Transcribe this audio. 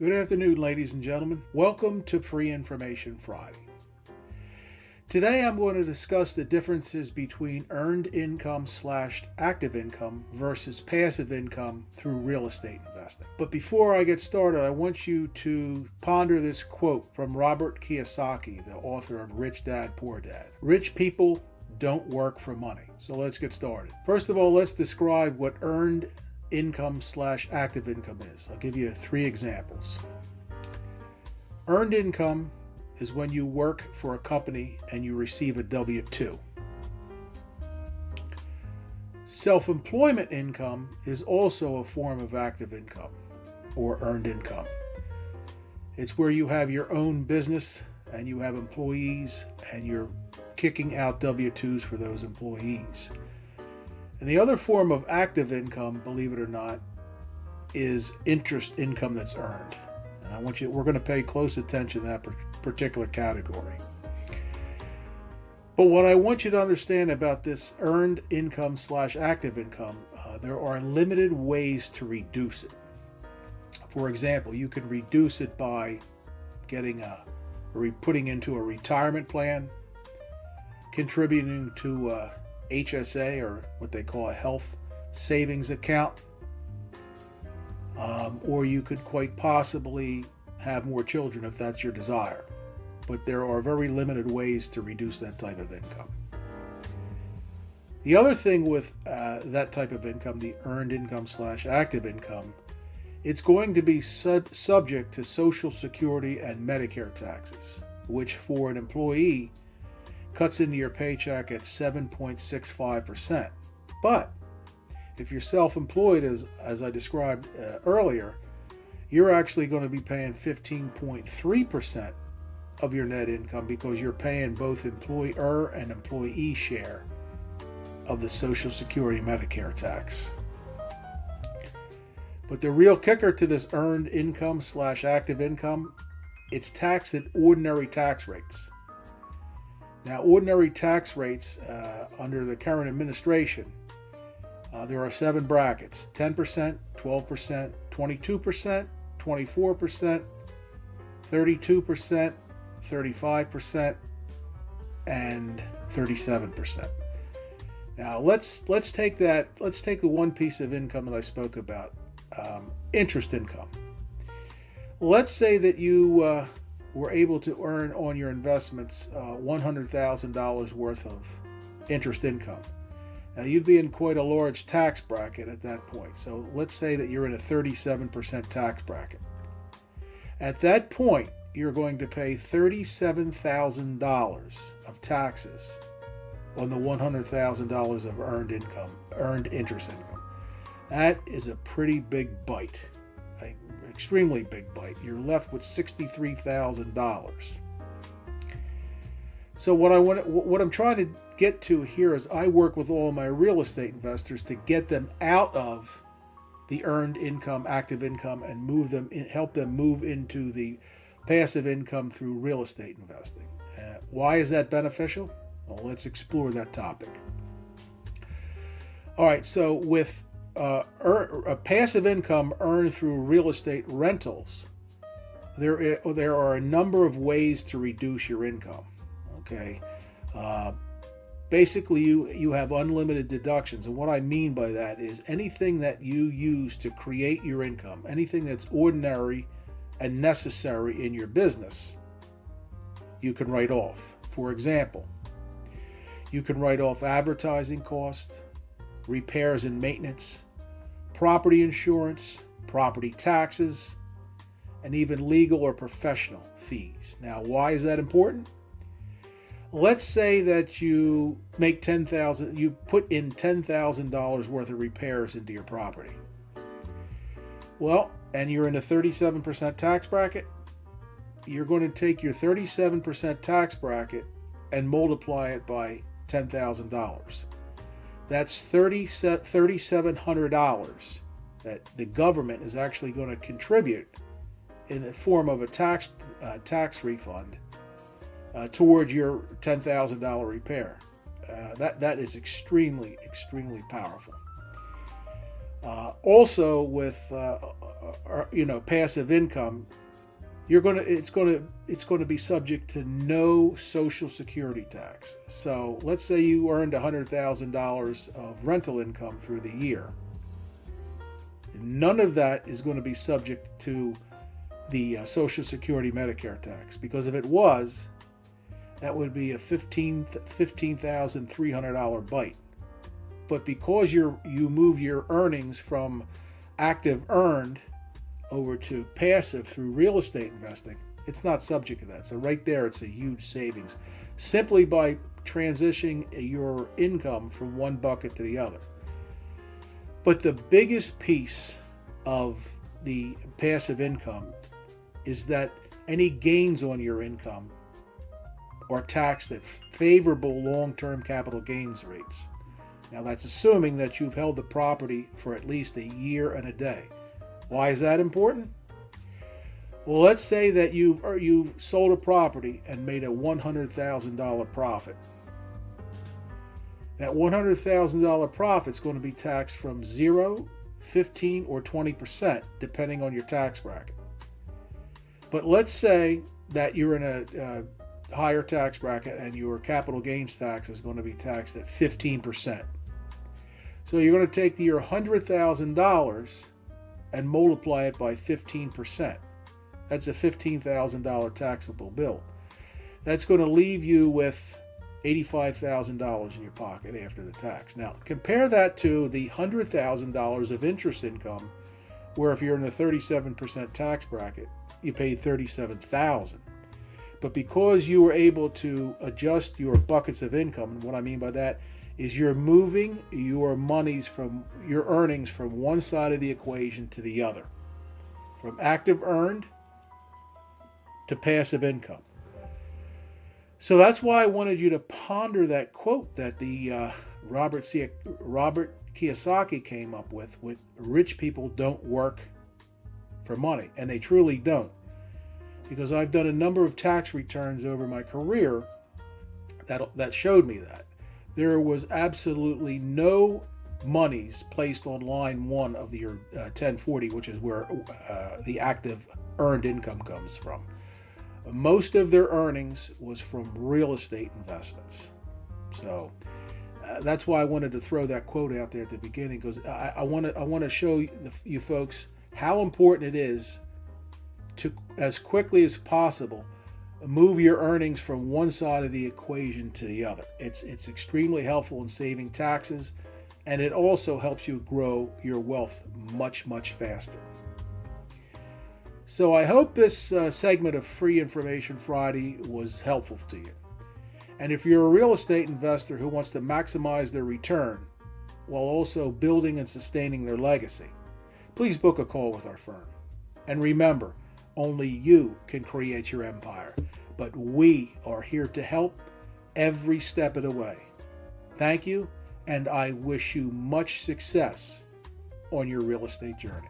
Good afternoon, ladies and gentlemen. Welcome to Free Information Friday. Today I'm going to discuss the differences between earned income / active income versus passive income through real estate investing. But before I get started, I want you to ponder this quote from Robert Kiyosaki, the author of Rich Dad, Poor Dad. Rich people don't work for money. So let's get started. First of all, let's describe what earned income / active income is. I'll give you 3 examples. Earned income is when you work for a company and you receive a W-2. Self-employment income is also a form of active income or earned income. It's where you have your own business and you have employees and you're kicking out W-2s for those employees. And the other form of active income, believe it or not, is interest income that's earned. And we're going to pay close attention to that particular category. But what I want you to understand about this earned income / active income, there are limited ways to reduce it. For example, you can reduce it by putting into a retirement plan, contributing to a HSA, or what they call a health savings account, or you could quite possibly have more children if that's your desire. But there are very limited ways to reduce that type of income. The other thing with that type of income, the earned income / active income, it's going to be subject to Social Security and Medicare taxes, which for an employee cuts into your paycheck at 7.65%. But if you're self-employed, as I described earlier, you're actually going to be paying 15.3% of your net income because you're paying both employer and employee share of the Social Security Medicare tax. But the real kicker to this earned income / active income, it's taxed at ordinary tax rates. Now, ordinary tax rates under the current administration, there are 7 brackets: 10%, 12%, 22%, 24%, 32%, 35%, and 37%. Now, let's take the one piece of income that I spoke about, interest income. Let's say that you were able to earn on your investments $100,000 worth of interest income. Now, you'd be in quite a large tax bracket at that point. So let's say that you're in a 37% tax bracket. At that point, you're going to pay $37,000 of taxes on the $100,000 of earned interest income. That is a pretty big bite. Extremely big bite. You're left with $63,000. So what I'm trying to get to here is I work with all my real estate investors to get them out of the earned income, active income, and help them move into the passive income through real estate investing. Why is that beneficial? Well, let's explore that topic. All right, so with a passive income earned through real estate rentals, there are a number of ways to reduce your income. Okay, basically you have unlimited deductions, and what I mean by that is anything that you use to create your income, anything that's ordinary and necessary in your business, you can write off. For example, you can write off advertising costs, repairs and maintenance, property insurance, property taxes, and even legal or professional fees. Now, why is that important? Let's say that you make you put in $10,000 worth of repairs into your property. Well, and you're in a 37% tax bracket, you're going to take your 37% tax bracket and multiply it by $10,000. That's $3,700 that the government is actually going to contribute in the form of a tax refund towards your $10,000 repair. That is extremely, extremely powerful. Also, with passive income, it's gonna be subject to no Social Security tax. So let's say you earned $100,000 of rental income through the year. None of that is going to be subject to the Social Security Medicare tax, because if it was, that would be a $15,300 bite. But because you move your earnings from active earned over to passive through real estate investing, it's not subject to that. So right there, it's a huge savings simply by transitioning your income from one bucket to the other. But the biggest piece of the passive income is that any gains on your income are taxed at favorable long-term capital gains rates. Now that's assuming that you've held the property for at least a year and a day. Why is that important? Well, let's say that you sold a property and made a $100,000 profit. That $100,000 profit is going to be taxed from 0, 15, or 20%, depending on your tax bracket. But let's say that you're in a higher tax bracket and your capital gains tax is going to be taxed at 15%. So you're going to take your $100,000 and multiply it by 15%. That's a $15,000 taxable bill. That's going to leave you with $85,000 in your pocket after the tax. Now, compare that to the $100,000 of interest income, where if you're in the 37% tax bracket, you paid $37,000. But because you were able to adjust your buckets of income, and what I mean by that is you're moving your your earnings from one side of the equation to the other, from active earned to passive income. So that's why I wanted you to ponder that quote that the Robert Kiyosaki came up with rich people don't work for money, and they truly don't. Because I've done a number of tax returns over my career that showed me that. There was absolutely no monies placed on line one of your 1040, which is where the active earned income comes from. Most of their earnings was from real estate investments. So that's why I wanted to throw that quote out there at the beginning, because I want to show you folks how important it is to, as quickly as possible, move your earnings from one side of the equation to the other. It's extremely helpful in saving taxes, and it also helps you grow your wealth much, much faster. So I hope this segment of Free Information Friday was helpful to you. And if you're a real estate investor who wants to maximize their return while also building and sustaining their legacy, please book a call with our firm. And remember, only you can create your empire, but we are here to help every step of the way. Thank you, and I wish you much success on your real estate journey.